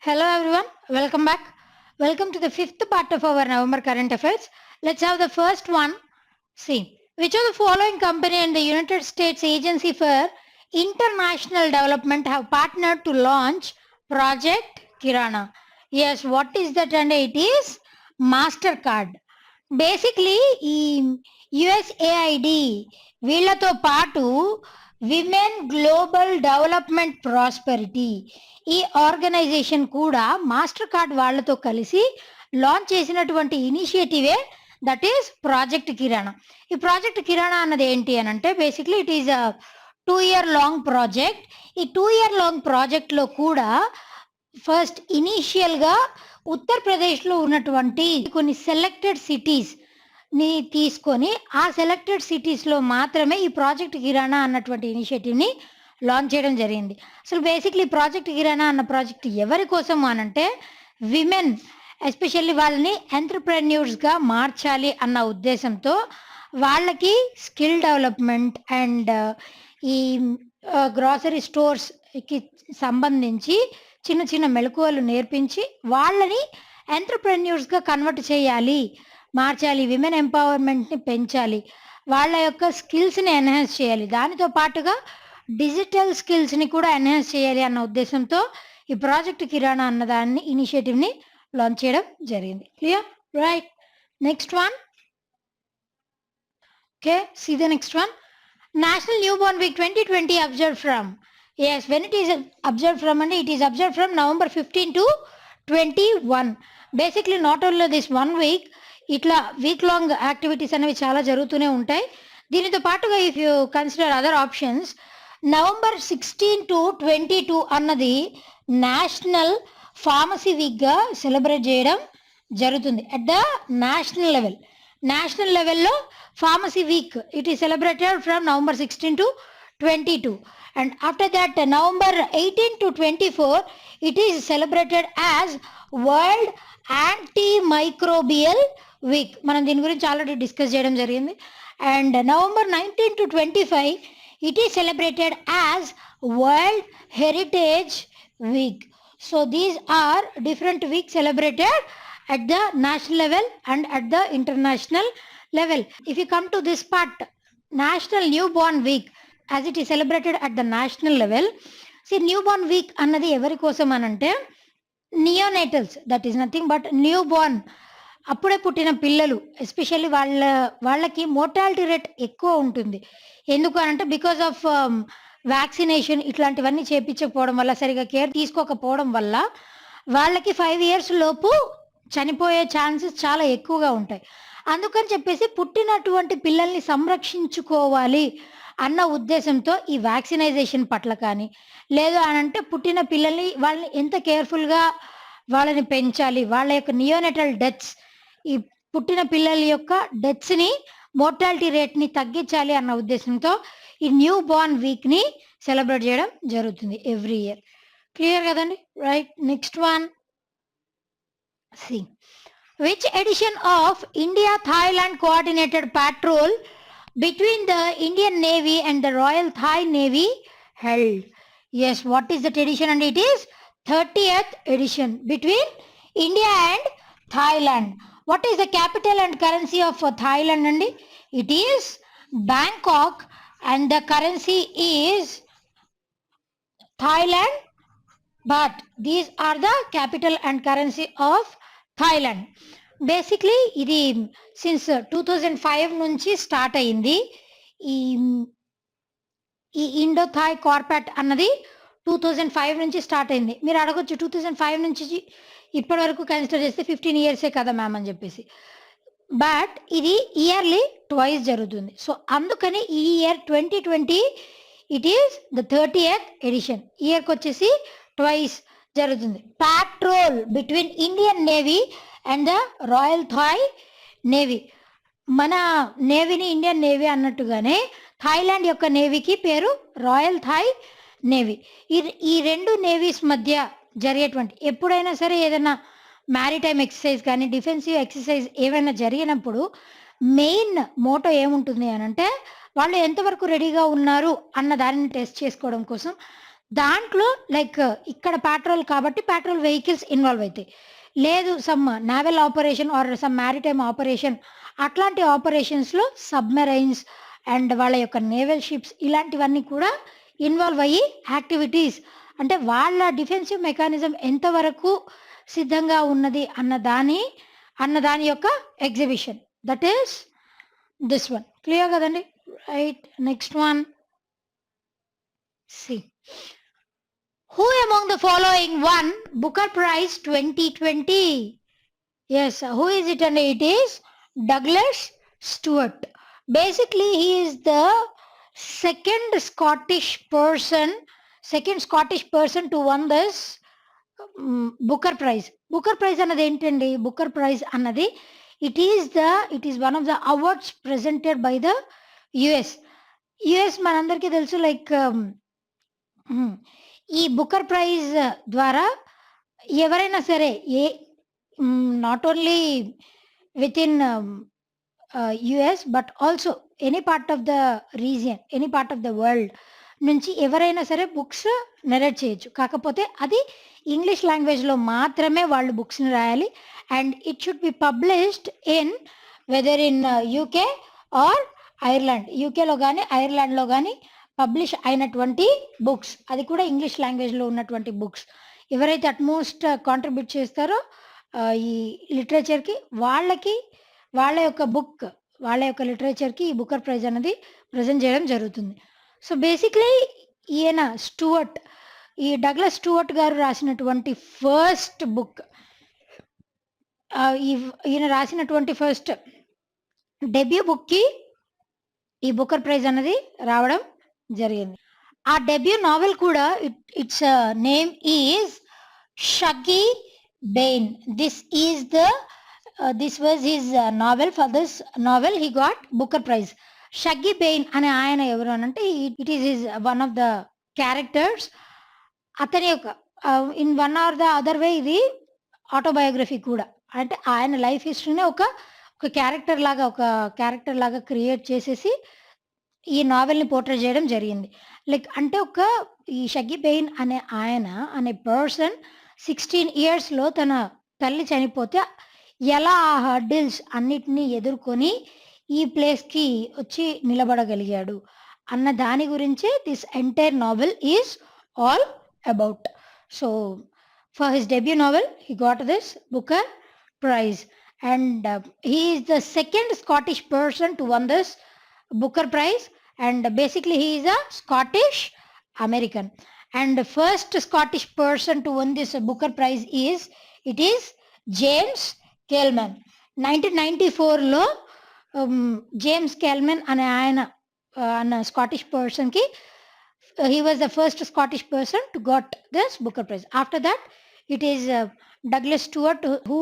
Hello everyone, welcome back. Welcome to the fifth part of our November current affairs. Let's have the first one. See, which of the following company and the United States Agency for International Development have partnered to launch Project Kirana? Yes, what is that? And it is MasterCard. Basically ఈ USAID వీళ్ళతో పాటు women global development prosperity ఈ organisation కూడా master card వాళ్ళతో కలిసి launch చేసినటువంటి ఇనిషియేటివే that is project కిరాణా. ఈ project కిరాణా అన్నది ఏంటి అని అంటే basically it is a 2 year long project. ఈ 2 year లాంగ్ ప్రాజెక్ట్లో కూడా ఫస్ట్ ఇనీషియల్గా ఉత్తరప్రదేశ్లో ఉన్నటువంటి కొన్ని సెలెక్టెడ్ సిటీస్ ని తీసుకొని ఆ సెలెక్టెడ్ సిటీస్లో మాత్రమే ఈ ప్రాజెక్ట్ కిరాణా అన్నటువంటి ఇనిషియేటివ్ని లాంచ్ చేయడం జరిగింది. అసలు బేసిక్లీ ప్రాజెక్ట్ కిరాణా అన్న ప్రాజెక్ట్ ఎవరి కోసం అనంటే విమెన్ ఎస్పెషల్లీ వాళ్ళని ఎంటర్ప్రెన్యూర్స్గా మార్చాలి అన్న ఉద్దేశంతో వాళ్ళకి స్కిల్ డెవలప్మెంట్ అండ్ ఈ గ్రాసరీ స్టోర్స్కి సంబంధించి చిన్న చిన్న మెళకువలు నేర్పించి వాళ్ళని ఎంటర్ప్రెన్యూర్స్గా కన్వర్ట్ చేయాలి, మార్చాలి, విమెన్ ఎంపవర్మెంట్ని పెంచాలి, వాళ్ళ యొక్క స్కిల్స్ని ఎన్హాన్స్ చేయాలి, దానితో పాటుగా డిజిటల్ స్కిల్స్ని కూడా ఎన్హాన్స్ చేయాలి అన్న ఉద్దేశంతో ఈ ప్రాజెక్ట్ కిరాణా అన్నదాన్ని ఇనిషియేటివ్ని లాంచ్ చేయడం జరిగింది. Clear? Right. Next one. Okay, see the next one. National new born week 2020 observe from. Yes, when it is observed from, and it is observed from November 15 to 21. Basically not only this 1 week, ఇట్లా week long activities అనేవి చాలా జరుగుతూనే ఉంటాయి. దీనితో పాటుగా if you consider other options, November 16 to 22 అన్నది national pharmacy వీక్గా celebrate చేయడం జరుగుతుంది at the national level. National లెవెల్లో pharmacy week it is celebrated from November 16 to 22. And after that, November 18 to 24, it is celebrated as World Antimicrobial Week. మనం దీని గురించి already discuss చేయడం జరిగింది. And November 19 to 25, it is celebrated as World Heritage Week. So these are different weeks celebrated at the national level and at the international level. If you come to this part, National Newborn Week, as it is celebrated at the national level. See, newborn week అన్నది ఎవరి కోసం అనంటే neonatals, that is nothing but new born, అప్పుడే పుట్టిన పిల్లలు especially వాళ్ళకి mortality rate ఎక్కువ ఉంటుంది. ఎందుకు అనంటే బికాస్ ఆఫ్ వ్యాక్సినేషన్ ఇట్లాంటివన్నీ చేయించకపోవడం వల్ల, సరిగా కేర్ తీసుకోకపోవడం వల్ల వాళ్ళకి 5 years లోపు చనిపోయే ఛాన్సెస్ చాలా ఎక్కువగా ఉంటాయి. అందుకని చెప్పేసి పుట్టినటువంటి పిల్లల్ని సంరక్షించుకోవాలి అన్న ఉద్దేశంతో ఈ వ్యాక్సినైజేషన్ పట్ల కానీ, లేదు అనంటే పుట్టిన పిల్లల్ని వాళ్ళని ఎంత కేర్ఫుల్గా వాళ్ళని పెంచాలి, వాళ్ళ యొక్క నియోనెటల్ డెత్స్, ఈ పుట్టిన పిల్లల యొక్క డెత్స్ని మోర్టాలిటీ రేట్ని తగ్గించాలి అన్న ఉద్దేశంతో ఈ న్యూ బోర్న్ వీక్ని సెలబ్రేట్ చేయడం జరుగుతుంది ఎవ్రీ ఇయర్. క్లియర్ కదండి? Right. Next one. C, which edition of India Thailand coordinated patrol between the Indian Navy and the Royal Thai Navy held? Yes, what is that edition? And it is 30th edition between India and Thailand. What is the capital and currency of Thailand? And it is Bangkok and the currency is Thailand baht. These are the capital and currency of Thailand. Basically ఇది since 2005 నుంచి start అయింది. ఈ Indo Thai carpet అన్నది 2005 నుంచి start అయింది. మీరు అడగొచ్చు 2005 నుంచి ఇప్పటి వరకు కన్సిడర్ చేస్తే 15 years కదా మ్యామ్ అని చెప్పేసి. బట్ ఇది ఇయర్లీ ట్వైస్ జరుగుతుంది. సో అందుకని ఈ year 2020 it is the 30th edition. ఇయర్కి వచ్చేసి ట్వైస్ జరుగుతుంది. patrol between Indian navy and the royal Thai navy. మన నేవీని ఇండియన్ నేవీ అన్నట్టుగానే థాయిలాండ్ యొక్క నేవీకి పేరు రాయల్ థాయ్ నేవీ. ఈ రెండు నేవీస్ మధ్య జరిగేటువంటి ఎప్పుడైనా సరే ఏదైనా మ్యారిటైమ్ ఎక్సర్సైజ్ కానీ డిఫెన్సివ్ ఎక్సర్సైజ్ ఏమైనా జరిగినప్పుడు మెయిన్ మోటో ఏముంటుంది అని అంటే వాళ్ళు ఎంతవరకు రెడీగా ఉన్నారు అన్న దానిని టెస్ట్ చేసుకోవడం కోసం దాంట్లో లైక్ ఇక్కడ పెట్రోల్ కాబట్టి పెట్రోల్ వెహికల్స్ ఇన్వాల్వ్ అవుతాయి. లేదు some naval operation or some maritime operation అట్లాంటి ఆపరేషన్స్‌లో సబ్‌మెరైన్స్ అండ్ వాళ్ళ యొక్క నేవల్ షిప్స్ ఇలాంటివన్నీ కూడా ఇన్వాల్వ్ అయ్యి యాక్టివిటీస్ అంటే వాళ్ళ డిఫెన్సివ్ మెకానిజం ఎంతవరకు సిద్ధంగా ఉన్నది అన్న దాని యొక్క exhibition. That is this one. Clear కదండీ! Right. Next one. C. Who among the following won Booker Prize 2020? Yes, who is it? And it is Douglas Stewart. Basically, he is the second Scottish person to won this Booker Prize. Booker Prize అన్నది ఏంటండి? Booker Prize అన్నది it is one of the awards presented by the US. US మనందరికీ తెలుసు like ఈ Booker praise ద్వారా ఎవరైనా సరే not only with in US but also any part of the region, any part of the world నుంచి ఎవరైనా సరే books narrate చేయొచ్చు. కాకపోతే అది ఇంగ్లీష్ లాంగ్వేజ్‌లో మాత్రమే వాళ్ళు బుక్స్‌ని రాయాలి. And it should be published in whether in UK or Ireland. యూకేలో గానీ, ఐర్లాండ్‌లో గానీ పబ్లిష్ అయినటువంటి బుక్స్. అది కూడా ఇంగ్లీష్ లాంగ్వేజ్‌లో ఉన్నటువంటి బుక్స్. ఎవరైతే అట్‌మోస్ట్ కాంట్రిబ్యూట్ చేస్తారో ఈ లిటరేచర్‌కి వాళ్ళ యొక్క లిటరేచర్‌కి ఈ బుకర్ ప్రైజ్ అనేది ప్రెజెంట్ చేయడం జరుగుతుంది. సో, బేసిక్‌లీ ఈయన ఈ డగ్లస్ స్టూవర్ట్ గారు రాసినటువంటి ఫస్ట్ బుక్ ఈయన రాసినటువంటి ఫస్ట్ డెబ్యూ బుక్‌కి ఈ బుకర్ ప్రైజ్ అనేది రావడం జరిగింది. ఆ డెబ్యూ నావెల్ కూడా its name is Shuggie Bain. This was his novel. For this novel he got Booker Prize. Shuggie Bain అనే ఆయన ఎవరు అనంటే it is his one of the characters. అతని యొక్క in one or the other way ఇది autobiography కూడా. అంటే ఆయన లైఫ్ హిస్టరీనే ఒక క్యారెక్టర్ లాగా క్రియేట్ చేసేసి ఈ నావెల్‌ని పోర్ట్రే చేయడం జరిగింది. లైక్ అంటే ఈ షగ్గీ బెయిన్ అనే పర్సన్ 16 ఇయర్స్‌లో తన తల్లి చనిపోతే ఎలా ఆ హర్డిల్స్ అన్నిటిని ఎదుర్కొని ఈ ప్లేస్‌కి వచ్చి నిలబడగలిగాడు అన్న దాని గురించే this entire novel is all about. So, for his debut novel he got this Booker prize and he is the second Scottish person to won this Booker Prize, and basically he is a Scottish American. And the first Scottish person to win this Booker Prize is James Kelman. 1994లో James Kelman అనే ఆయన Scottish person కి he was the first Scottish person to got this Booker Prize. After that it is Douglas Stewart who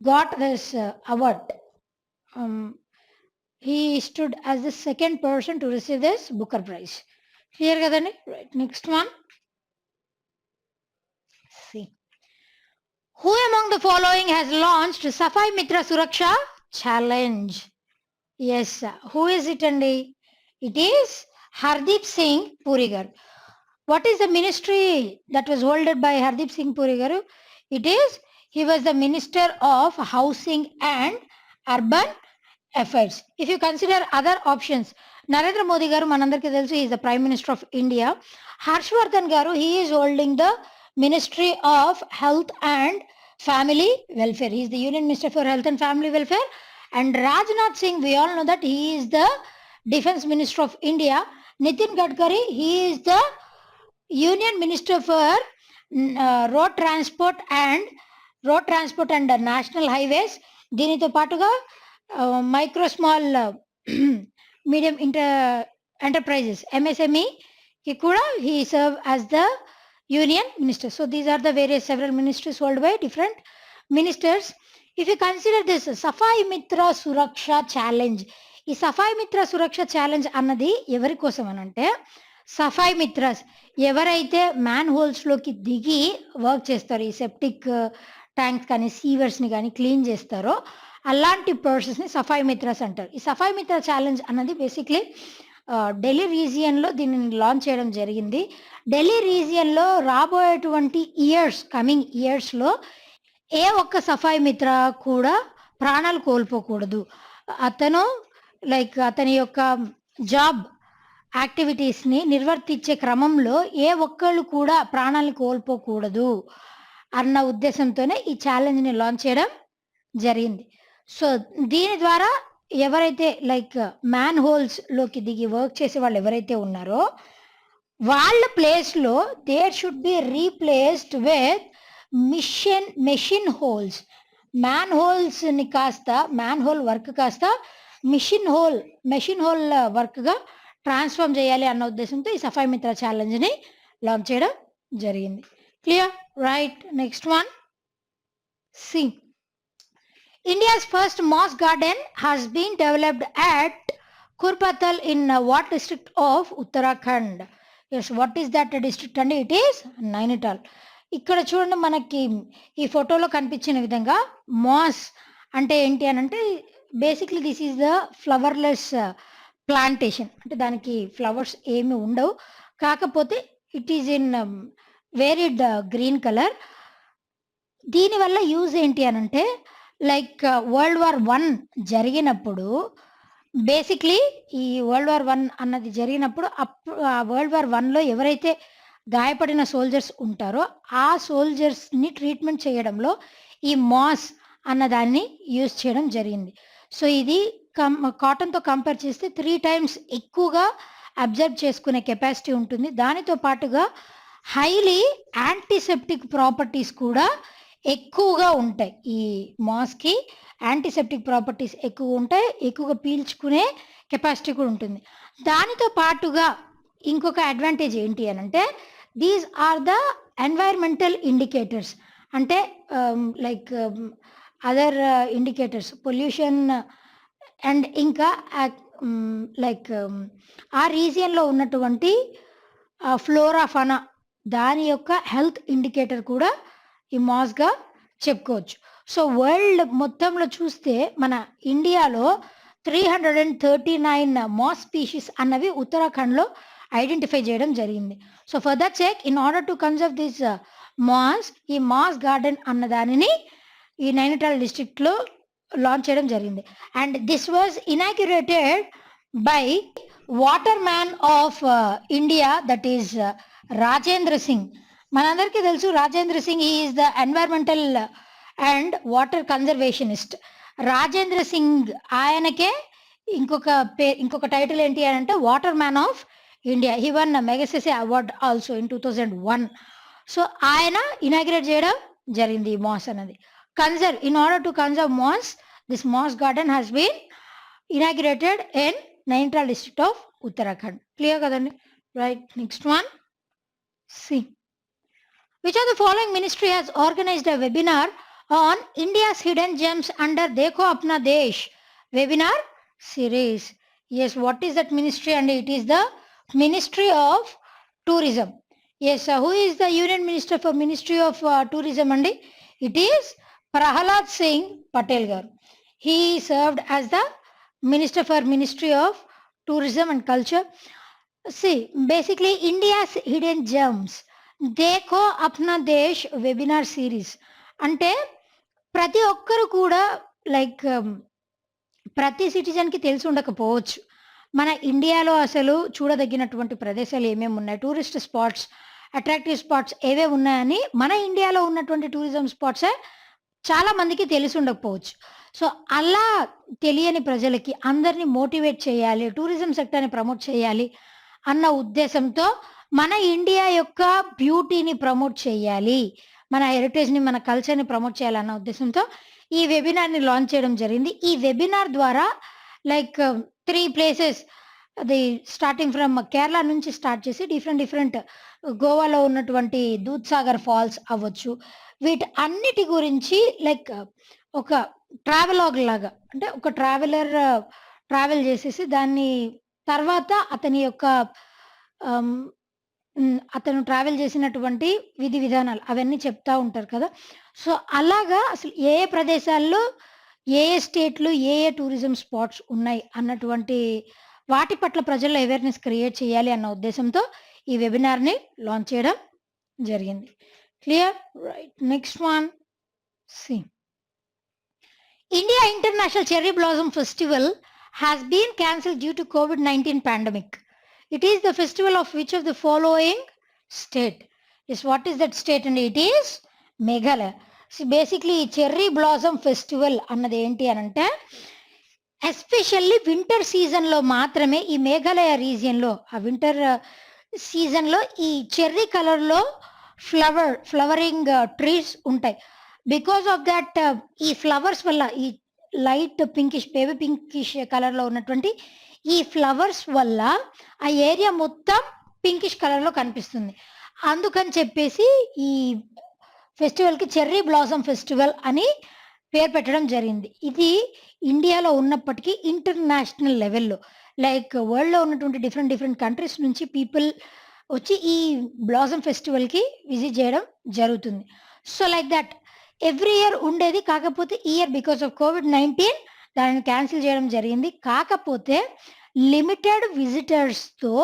got this award. He stood as the second person to receive this Booker Prize. Clear kadani? Right. Next one. See. Who among the following has launched Safai Mitra Suraksha Challenge? Yes. Who is it, Andi? It is Hardeep Singh Puri garu. What is the ministry that was held by Hardeep Singh Puri garu? He was the Minister of Housing and Urban Affairs. If you consider other options, Narendra Modi garu manandariki telusu, he is the Prime Minister of India. Harshvardhan garu, he is holding the Ministry of Health and Family Welfare. He is the Union Minister for Health and Family Welfare. And Rajnath Singh, we all know that he is the Defense Minister of India. Nitin Gadkari, he is the Union Minister for Road Transport and National Highways. దీనితో పాటుగా micro small medium enterprises MSME కి కూడా he serve as the union minister. So these are the several ministries held by different ministers. If you consider this Safai Mitra Suraksha Challenge, ఈ సఫాయి మిత్ర సురక్ష challenge అన్నది ఎవరి కోసం అనంటే సఫాయి మిత్రాస్ ఎవరైతే మ్యాన్ హోల్స్లోకి దిగి వర్క్ చేస్తారో, ఈ సెప్టిక్ ట్యాంక్స్ కానీ సీవర్స్ని కానీ క్లీన్ చేస్తారో అలాంటి పర్సన్స్ని సఫాయి మిత్రాస్ అంటారు. ఈ సఫాయి మిత్ర ఛాలెంజ్ అన్నది బేసిక్లీ ఢిల్లీ రీజియన్‌లో దీనిని లాంచ్ చేయడం జరిగింది. ఢిల్లీ రీజియన్‌లో రాబోయేటువంటి కమింగ్ ఇయర్స్‌లో ఏ ఒక్క సఫాయి మిత్ర కూడా ప్రాణాలు కోల్పోకూడదు. అతను అతని యొక్క జాబ్ యాక్టివిటీస్‌ని నిర్వర్తించే క్రమంలో ఏ ఒక్కళ్ళు కూడా ప్రాణాలు కోల్పోకూడదు అన్న ఉద్దేశంతోనే ఈ ఛాలెంజ్‌ని లాంచ్ చేయడం జరిగింది. సో, దీని ద్వారా ఎవరైతే మ్యాన్ హోల్స్‌లోకి దిగి వర్క్ చేసే వాళ్ళు ఎవరైతే ఉన్నారో, వాళ్ళ ప్లేస్‌లో there should be replaced with machine holes. Man hole work కాస్త మెషిన్ హోల్ వర్క్‌గా ట్రాన్స్‌ఫార్మ్ చేయాలి అన్న ఉద్దేశంతో ఈ సఫాయి మిత్ర ఛాలెంజ్‌ని లాంచ్ చేయడం జరిగింది. Clear? Right. Next one. C. India's first moss garden has been developed at Kurpatal in what district of Uttarakhand? Yes, what is that district అండి? It is Nainital. ఇక్కడ చూడండి, మనకి ఈ ఫోటోలో కనిపించిన విధంగా మాస్ అంటే ఏంటి అని అంటే, basically this is the flowerless plantation. అంటే దానికి ఫ్లవర్స్ ఏమి ఉండవు, కాకపోతే it is in varied green colour. దీనివల్ల యూజ్ ఏంటి అని అంటే, వరల్డ్ వార్ 1 జరిగినప్పుడు, బేసిక్లీ ఈ వరల్డ్ వార్ 1 అన్నది జరిగినప్పుడు ఆ వరల్డ్ వార్ 1లో ఎవరైతే గాయపడిన సోల్జర్స్ ఉంటారో ఆ సోల్జర్స్‌ని ట్రీట్మెంట్ చేయడంలో ఈ మాస్ అన్నదాన్ని యూజ్ చేయడం జరిగింది. సో, ఇది కాటన్‌తో కంపేర్ చేస్తే 3 టైమ్స్ ఎక్కువగా అబ్జర్వ్ చేసుకునే కెపాసిటీ ఉంటుంది. దానితో పాటుగా హైలీ యాంటీసెప్టిక్ ప్రాపర్టీస్ కూడా ఎక్కువగా ఉంటాయి. ఈ మాస్‌కి యాంటీసెప్టిక్ ప్రాపర్టీస్ ఎక్కువుంటాయి. ఎక్కువగా పీల్చుకునే కెపాసిటీ కూడా ఉంటుంది. దానితో పాటుగా ఇంకొక అడ్వాంటేజ్ ఏంటి అనంటే, these are the environmental indicators. అంటే అదర్ ఇండికేటర్స్, పొల్యూషన్ అండ్ ఇంకా ఆ రీజియన్‌లో ఉన్నటువంటి ఫ్లోరా, ఫానా దాని యొక్క హెల్త్ ఇండికేటర్ కూడా ఈ మాస్‌గా చెప్పుకోవచ్చు. సో, వరల్డ్ మొత్తంలో చూస్తే మన ఇండియాలో 339 మాస్ స్పీషీస్ అన్నవి ఉత్తరాఖండ్‌లో ఐడెంటిఫై చేయడం జరిగింది. So, for that sake, in order to conserve this ఈ మాస్ గార్డెన్ అన్న దానిని ఈ నైనిటాల్ డిస్ట్రిక్ట్‌లో లాంచ్ చేయడం జరిగింది. And this was inaugurated by water man of India, that is Rajendra Singh. మనందరికీ తెలుసు Rajendra Singh is the environmental and water conservationist. Rajendra Singh ఆయనకే ఇంకొక టైటిల్ ఏంటి అని అంటే water man of India. He one Magsaysay award also in 2001. So, ఆయన ఇనాగ్రేట్ చేయడం జరిగింది ఈ మాస్ అన్నది. In order to conserve moss, this moss garden has been inaugurated in Nainital district of Uttarakhand. Clear కదండి? Right. Next one. C. Which of the following ministry has organized a webinar on India's hidden gems under Dekho Apna Desh webinar series? Yes, what is that ministry? And it is the Ministry of Tourism. Yes, who is the Union Minister for Ministry of Tourism? And it is Prahalad Singh Patel garu. He served as the Minister for Ministry of Tourism and Culture. See, basically India's hidden gems, Dekho Apna Desh webinar series అంటే ప్రతి ఒక్కరు కూడా ప్రతి సిటిజన్‌కి తెలిసి ఉండకపోవచ్చు. మన ఇండియాలో అసలు చూడదగినటువంటి ప్రదేశాలు ఏమేమి ఉన్నాయి, టూరిస్ట్ స్పాట్స్, అట్రాక్టివ్ స్పాట్స్ ఏవేవి ఉన్నాయని మన ఇండియాలో ఉన్నటువంటి టూరిజం స్పాట్సే చాలా మందికి తెలిసి ఉండకపోవచ్చు. సో, అలా తెలియని ప్రజలకి అందరిని మోటివేట్ చేయాలి, టూరిజం సెక్టార్‌ని ప్రమోట్ చేయాలి అన్న ఉద్దేశంతో మన ఇండియా యొక్క బ్యూటీని ప్రమోట్ చేయాలి, మన హెరిటేజ్‌ని, మన కల్చర్‌ని ప్రమోట్ చేయాలన్న ఉద్దేశంతో ఈ వెబినార్‌ని లాంచ్ చేయడం జరిగింది. ఈ వెబినార్ ద్వారా 3 ప్లేసెస్, అది స్టార్టింగ్ ఫ్రమ్ కేరళ నుంచి స్టార్ట్ చేసి డిఫరెంట్ గోవాలో ఉన్నటువంటి దూద్‌సాగర్ ఫాల్స్ అవ్వచ్చు. వీటి అన్నిటి గురించి ఒక ట్రావెలాగ్ లాగా, అంటే ఒక ట్రావెల్ చేసేసి దాన్ని తర్వాత అతను ట్రావెల్ చేసినటువంటి విధి విధానాలు అవన్నీ చెప్తా ఉంటారు కదా! సో, అలాగా అసలు ఏ ప్రదేశాల్లో, ఏ స్టేట్‌లో ఏ టూరిజం స్పాట్స్ ఉన్నాయి అన్నటువంటి వాటి పట్ల ప్రజల్లో అవేర్నెస్ క్రియేట్ చేయాలి అన్న ఉద్దేశంతో ఈ వెబినార్ని లాంచ్ చేయడం జరిగింది. Clear? Right. Next one C. India International Cherry Blossom Festival has been cancelled due to COVID-19 pandemic. It is the festival of which of the following state? Yes, what is that state? And it is Meghalaya. So basically Cherry Blossom Festival అన్నది ఏంటి అని అంటే especially winter సీజన్లో మాత్రమే ఈ మేఘాలయ రీజియన్లో ఆ winter సీజన్లో ఈ చెర్రీ కలర్లో ఫ్లవరింగ్ ట్రీస్ ఉంటాయి. బికాస్ ఆఫ్ దట్ ఈ ఫ్లవర్స్ వల్ల ఈ లైట్ పింకిష్ బేబీ పింకిష్ కలర్లో ఉన్నటువంటి ఈ ఫ్లవర్స్ వల్ల ఆ ఏరియా మొత్తం పింకిష్ కలర్లో కనిపిస్తుంది. అందుకని చెప్పేసి ఈ ఫెస్టివల్కి చెర్రీ బ్లాసమ్ ఫెస్టివల్ అని పేరు పెట్టడం జరిగింది. ఇది ఇండియాలో ఉన్నప్పటికీ ఇంటర్నేషనల్ లెవెల్లో లైక్ వరల్డ్లో ఉన్నటువంటి డిఫరెంట్ కంట్రీస్ నుంచి పీపుల్ వచ్చి ఈ బ్లాసమ్ ఫెస్టివల్కి విజిట్ చేయడం జరుగుతుంది. So like that every year ఉండేది, కాకపోతే ఈ ఇయర్ బికాస్ ఆఫ్ COVID-19 దానిని క్యాన్సిల్ చేయడం జరిగింది. కాకపోతే లిమిటెడ్ విజిటర్స్తో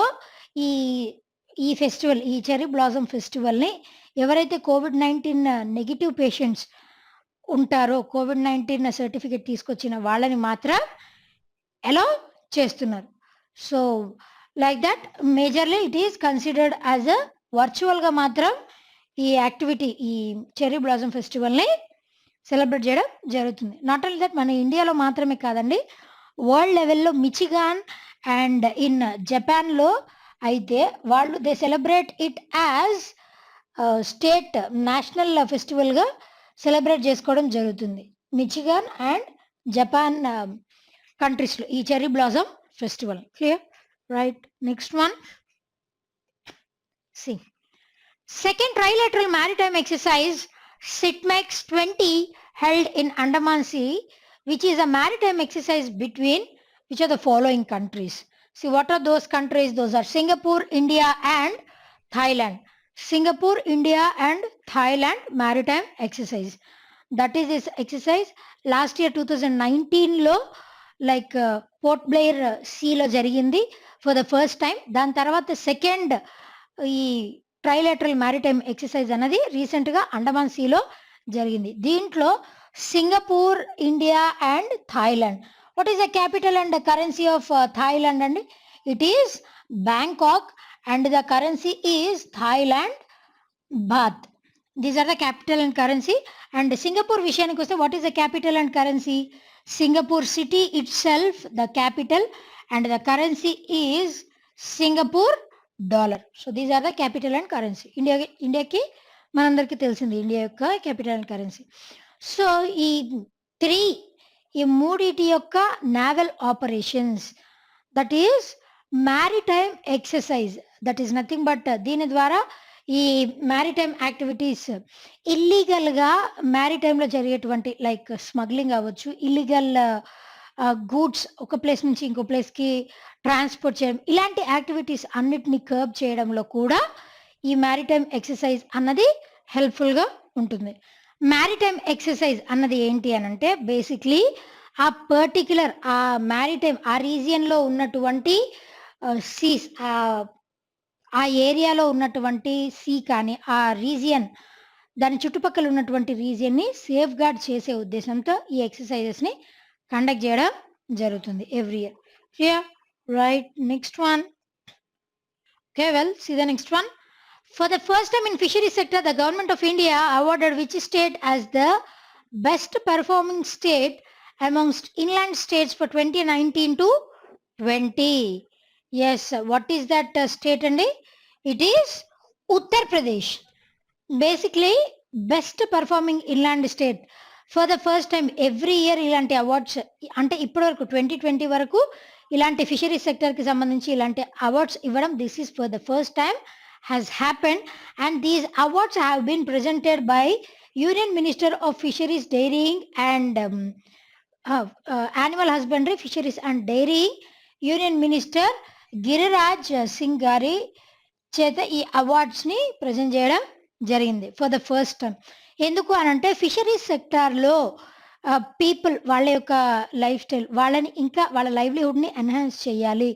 ఈ ఫెస్టివల్ ఈ చెర్రీ బ్లాసమ్ ఫెస్టివల్ని ఎవరైతే COVID-19 నెగిటివ్ పేషెంట్స్ ఉంటారో COVID-19 సర్టిఫికేట్ తీసుకొచ్చిన వాళ్ళని మాత్రం అలౌ చేస్తున్నారు. So like that majorly it is considered as a వర్చువల్గా మాత్రం ఈ యాక్టివిటీ ఈ చెర్రీ బ్లాసమ్ ఫెస్టివల్ని సెలబ్రేట్ చేయడం జరుగుతుంది. నాట్ ఓన్లీ దట్ మన ఇండియాలో మాత్రమే కాదండి, వరల్డ్ లెవెల్లో మిచిగాన్ అండ్ ఇన్ జపాన్లో అయితే వాళ్ళు they celebrate it as state national ఫెస్టివల్గా సెలబ్రేట్ చేసుకోవడం జరుగుతుంది. మిచిగాన్ అండ్ జపాన్ కంట్రీస్లో ఈ cherry blossom festival. Clear? Right. Next one C. Second trilateral maritime exercise SITMEX 20 held in Andaman Sea, which is a maritime exercise between which are the following countries. See, what are those countries? Those are Singapore, India and Thailand. Singapore, India and Thailand maritime exercise. That is this exercise last year 2019లో like Port Blair Sea లో జరిగింది for the first time. దాని తర్వాత second ఈ trilateral maritime exercise అన్నది రీసెంట్గా అండమాన్ సీలో జరిగింది. దీంట్లో Singapore, India and Thailand. What is the capital and currency of Thailand అండి? It is Bangkok and the currency is Thailand baht. These are the capital and currency. And Singapore విషయానికి వస్తే what is the capital and currency? Singapore city itself the capital and the currency is Singapore dollar. So these are the capital and currency. ఇండియాకి మనందరికీ తెలిసింది India యొక్క capital and currency. So ఈ మూడిటి యొక్క naval operations that is maritime exercise. That is nothing but దీని ద్వారా ఈ మ్యారిటైమ్ యాక్టివిటీస్ ఇల్లీగల్గా మ్యారిటైమ్లో జరిగేటువంటి లైక్ స్మగ్లింగ్ అవ్వచ్చు, ఇల్లీగల్ గూడ్స్ ఒక ప్లేస్ నుంచి ఇంకో ప్లేస్కి ట్రాన్స్పోర్ట్ చేయడం, ఇలాంటి యాక్టివిటీస్ అన్నిటిని కర్బ్ చేయడంలో కూడా ఈ మ్యారిటైమ్ ఎక్సర్సైజ్ అన్నది హెల్ప్ఫుల్గా ఉంటుంది. మ్యారిటైమ్ ఎక్సర్సైజ్ అన్నది ఏంటి అని అంటే బేసిక్లీ ఆ పర్టిక్యులర్ ఆ మ్యారిటైమ్ ఆ రీజియన్లో ఉన్నటువంటి సీస్ ఆ ఏరియాలో ఉన్నటువంటి సీ కానీ ఆ రీజియన్ దాని చుట్టుపక్కల ఉన్నటువంటి రీజియన్ని సేఫ్ గార్డ్ చేసే ఉద్దేశంతో ఈ ఎక్సర్సైజెస్ని కండక్ట్ చేయడం జరుగుతుంది every year. Clear? Right. Next one. Okay, well, see the next one. For the first time in fisheries sector, the government of India awarded which state as the best performing state amongst inland states for 2019 to 20. Yes, what is that state and it is Uttar Pradesh. Basically, best performing inland state. For the first time every year ఇలాంటి awards అంటే ఇప్పటి వరకు 2020 వరకు ఇలాంటి fisheries సెక్టర్కి సంబంధించి ఇలాంటి awards ఇవ్వడం this is for the first time has happened. And these awards have been presented by union minister of fisheries, dairying and animal husbandry, fisheries and dairying union minister Giriraj Singh గారి చేత ఈ అవార్డ్స్ని ప్రజెంట్ చేయడం జరిగింది for the first time. ఎందుకు అని అంటే fisheries సెక్టార్లో పీపుల్ వాళ్ళ యొక్క లైఫ్ స్టైల్ వాళ్ళని ఇంకా వాళ్ళ లైవ్లీహుడ్ని ఎన్హాన్స్ చేయాలి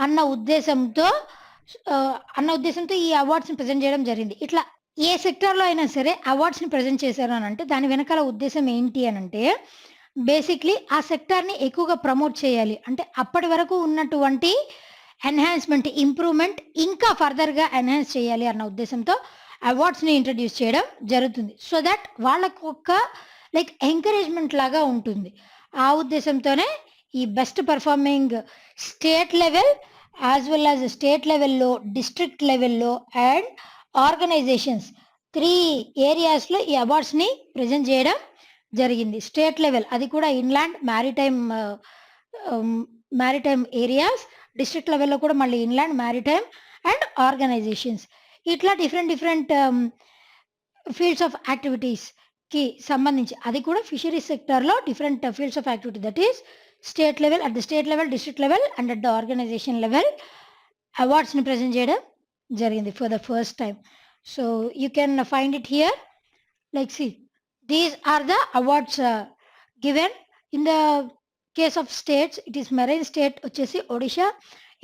అన్న ఉద్దేశంతో ఈ అవార్డ్స్ని ప్రజెంట్ చేయడం జరిగింది. ఇట్లా ఏ సెక్టార్లో అయినా సరే అవార్డ్స్ని ప్రజెంట్ చేశారు అని అంటే దాని వెనకాల ఉద్దేశం ఏంటి అని అంటే బేసిక్లీ ఆ సెక్టార్ని ఎక్కువగా ప్రమోట్ చేయాలి. అంటే అప్పటి వరకు ఉన్నటువంటి ఎన్హాన్స్మెంట్ ఇంప్రూవ్మెంట్ ఇంకా ఫర్దర్గా ఎన్హాన్స్ చేయాలి అన్న ఉద్దేశంతో అవార్డ్స్ని ఇంట్రడ్యూస్ చేయడం జరుగుతుంది. సో దట్ వాళ్ళకు ఒక లైక్ ఎంకరేజ్మెంట్ లాగా ఉంటుంది. ఆ ఉద్దేశంతోనే ఈ best performing state level as well as state లెవెల్లో, డిస్ట్రిక్ట్ లెవెల్లో అండ్ ఆర్గనైజేషన్స్ 3 ఏరియాస్లో ఈ అవార్డ్స్ని ప్రజెంట్ చేయడం జరిగింది. స్టేట్ లెవెల్ అది కూడా ఇన్లాండ్ మ్యారిటైమ్ ఏరియాస్, డిస్ట్రిక్ట్ లెవెల్లో కూడా మళ్ళీ ఇన్లాండ్ మ్యారిటైమ్ అండ్ ఆర్గనైజేషన్స్. ఇట్లా డిఫరెంట్ ఫీల్డ్స్ ఆఫ్ యాక్టివిటీస్కి సంబంధించి అది కూడా ఫిషరీస్ సెక్టార్లో different fields of activity that is state level, at the state level, district level and at the organisation level అవార్డ్స్ని ప్రజెంట్ చేయడం జరిగింది for the first time. So you can find it here. Like see these are the awards given. In the case of states it is marine state వచ్చేసి Odisha,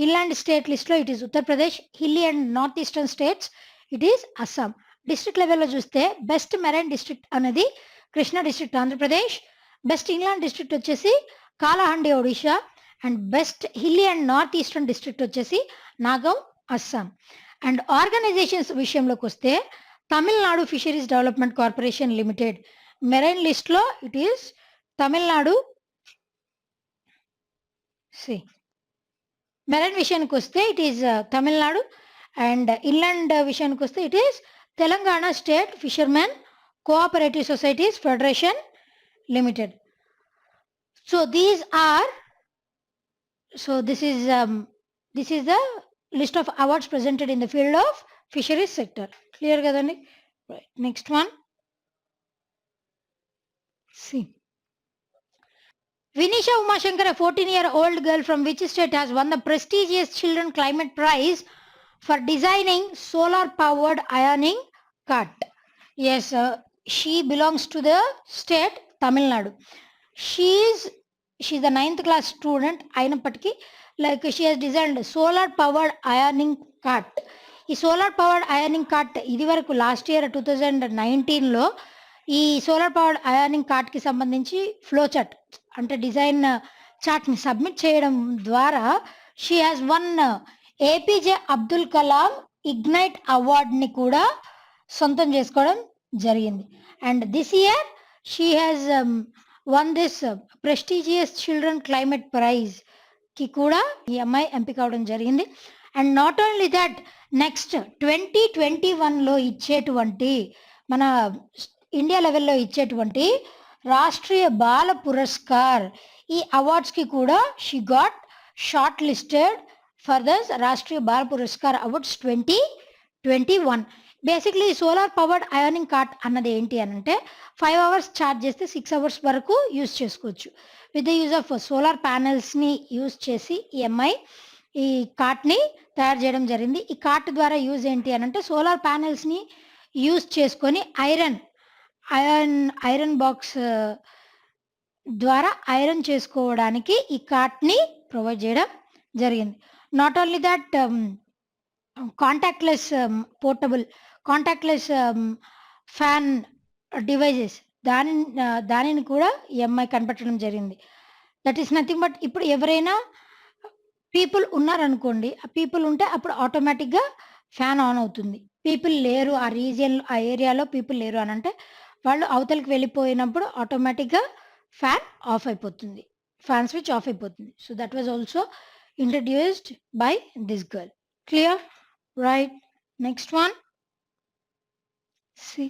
inland state లిస్ట్లో it is Uttar Pradesh, hilly and north eastern states it is Assam. District లెవెల్లో చూస్తే best marine district అనేది Krishna district Andhra Pradesh, best inland district వచ్చేసి Kalahandi Odisha and best hilly and north eastern district వచ్చేసి Nagaon Assam. And organisations విషయంలోకి వస్తే Tamil Nadu fisheries development corporation limited marine లిస్ట్లో it is Tamil Nadu. Marine విషయానికి వస్తే it is Tamil Nadu and inland విషయానికి వస్తే it is Telangana state fishermen cooperative societies federation limited. So this is the list of awards presented in the field of fisheries sector. Clear kadandi? Right. Next one. See. Vinisha Umashankar, a 14-year-old girl from which state has won the prestigious Children Climate Prize for designing solar-powered ironing cart. Yes, she belongs to the state Tamil Nadu. She's the 9th class student అయినప్పటికీ like she has designed solar powered ironing cart. ఈ solar powered ironing cart ఇది వరకు last year 2019లో ఈ solar powered ironing కార్ట్కి సంబంధించి flow chart అంటే design చార్ట్ని submit చేయడం ద్వారా she has won APJ Abdul Kalam ignite అవార్డ్ని కూడా సొంతం చేసుకోవడం జరిగింది. And this year she has won this prestigious children climate prize కి కూడా ఈ అమ్మాయి ఎంపిక అవడం జరిగింది. And not only that next 2021లో ఇచ్చేటువంటి మన ఇండియా లెవెల్లో ఇచ్చేటువంటి రాష్ట్రీయ బాల పురస్కార్ ఈ అవార్డ్స్కి కూడా she got shortlisted for the Rashtriya Bal Puraskar awards 2021. Basically solar powered ironing cart అన్నది ఏంటి అని అంటే 5 hours ఛార్జ్ చేస్తే 6 hours వరకు యూజ్ చేసుకోవచ్చు. With the use of solar ప్యానెల్స్ని యూజ్ చేసి ఈ అమ్మాయి ఈ కార్ట్ని తయారు చేయడం జరిగింది. ఈ కార్ట్ ద్వారా యూజ్ ఏంటి అని అంటే సోలార్ ప్యానెల్స్ని యూజ్ చేసుకొని ఐరన్ బాక్స్ ద్వారా ఐరన్ చేసుకోవడానికి ఈ కార్ట్ని ప్రొవైడ్ చేయడం జరిగింది. Not only that contactless portable contactless fan devices దానిని కూడా ఈ అమ్మాయి కనిపెట్టడం జరిగింది. దట్ ఈస్ నథింగ్ బట్ ఇప్పుడు ఎవరైనా పీపుల్ ఉన్నారనుకోండి, ఆ పీపుల్ ఉంటే అప్పుడు ఆటోమేటిక్గా ఫ్యాన్ ఆన్ అవుతుంది. పీపుల్ లేరు ఆ ఏరియాలో పీపుల్ లేరు అని అంటే వాళ్ళు అవతలకి వెళ్ళిపోయినప్పుడు ఆటోమేటిక్గా ఫ్యాన్ ఆఫ్ అయిపోతుంది, ఫ్యాన్ స్విచ్ ఆఫ్ అయిపోతుంది. So that was also introduced by this girl. Clear? Right. Next one. See,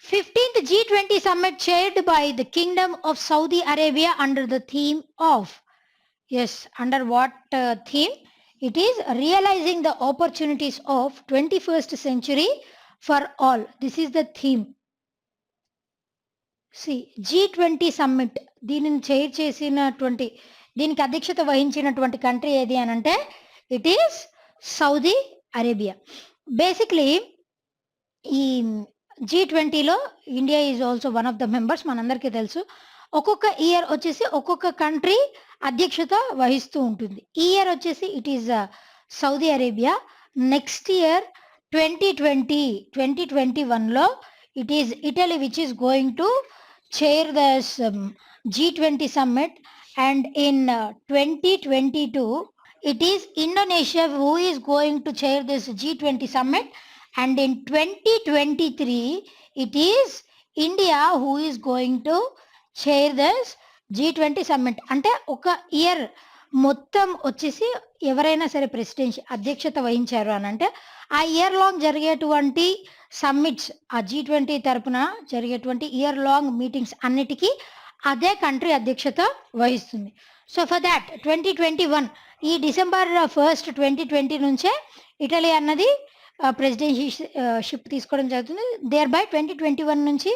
15th G20 summit chaired by the Kingdom of Saudi Arabia under the theme of, yes, under what theme? It is realizing the opportunities of 21st century for all. This is the theme. See, G20 summit దీనిని chair చేసినటువంటి దీనికి అధ్యక్షత వహించినటువంటి country ఏది అని అంటే it is Saudi Arabia. Basically ఈ G20లో India is also one of the members, మనందరికీ తెలుసు. ఒక్కొక్క ఇయర్ వచ్చేసి ఒక్కొక్క కంట్రీ అధ్యక్షత వహిస్తూ ఉంటుంది. ఈ ఇయర్ వచ్చేసి it is Saudi Arabia. Next year 2021లో it is Italy which is going to chair the G20 summit, and in 2022 it is Indonesia who is going to chair this G20 summit, and in 2023 it is India who is going to chair this G20 summit. అంటే ఒక year మొత్తం వచ్చేసి ఎవరైనా సరే presidency అధ్యక్షత వహించారు అని అంటే ఆ ఇయర్ లాంగ్ జరిగేటువంటి సమ్మిట్స్, ఆ G20 తరపున జరిగేటువంటి ఇయర్ లాంగ్ మీటింగ్స్ అన్నిటికీ అదే కంట్రీ అధ్యక్షత వహిస్తుంది. సో ఫర్ దాట్ 2021 ఈ December 1st 2020 నుంచే ఇటలీ అన్నది ప్రెసిడెన్షిప్ తీసుకోవడం జరుగుతుంది. దేర్ బై 2021 నుంచి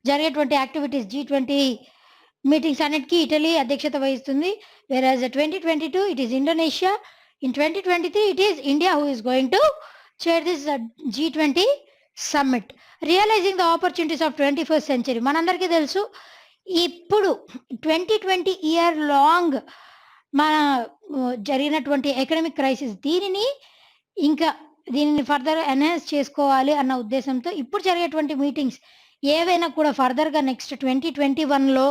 జరిగేటువంటి యాక్టివిటీస్ G20 మీటింగ్స్ అన్నిటికీ ఇటలీ అధ్యక్షత వహిస్తుంది. whereas 2022 it is Indonesia. In 2023 it is India who is going to chair this G20 summit. Realizing the opportunities of 21st century. మనందరికీ తెలుసు ఇప్పుడు 2020 ఇయర్ లాంగ్ మన జరిగినటువంటి ఎకనామిక్ క్రైసిస్ దీనిని ఫర్దర్ ఎన్హాన్స్ చేసుకోవాలి అన్న ఉద్దేశంతో ఇప్పుడు జరిగేటువంటి మీటింగ్స్ ఏవైనా కూడా ఫర్దర్గా నెక్స్ట్ 2021లో